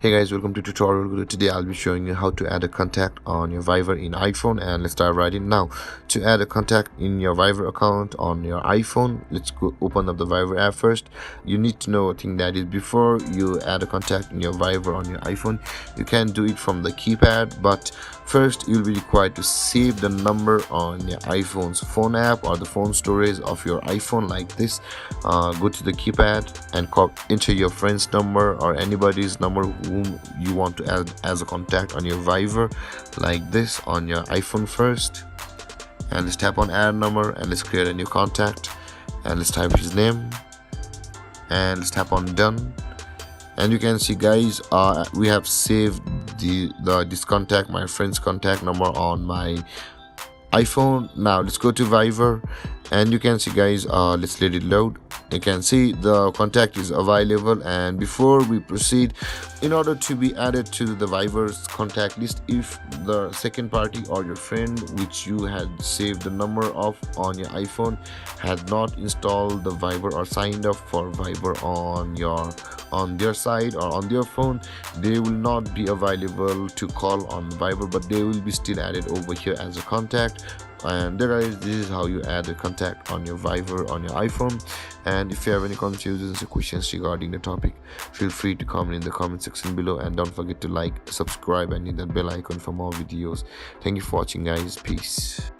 Hey guys, welcome to tutorial video. Today I'll be showing you how to add a contact on your Viber in iPhone, and let's dive right in now. To add a contact in your Viber account on your iPhone, let's go open up the Viber app first. You need to know a thing, that is, before you add a contact in your Viber on your iPhone, you can do it from the keypad, but first you'll be required to save the number on your iPhone's phone app or the phone storage of your iPhone like this. Go to the keypad and enter your friend's number or anybody's number whom you want to add as a contact on your Viber like this on your iPhone first, and let's tap on add number and let's create a new contact and let's type his name and let's tap on done. And you can see, guys, we have saved this contact, my friend's contact number, on my iPhone. Now let's go to Viber and you can see, guys, let's let it load. You can see the contact is available, and before we proceed, in order to be added to the Viber's contact list, if the second party or your friend which you had saved the number of on your iPhone had not installed the Viber or signed up for Viber on their side or on their phone, they will not be available to call on Viber, but they will be still added over here as a contact. And there, guys, this is how you add a contact on your Viber on your iPhone. And if you have any confusions or questions regarding the topic, feel free to comment in the comment section below, and don't forget to like, subscribe and hit that bell icon for more videos. Thank you for watching, guys. Peace.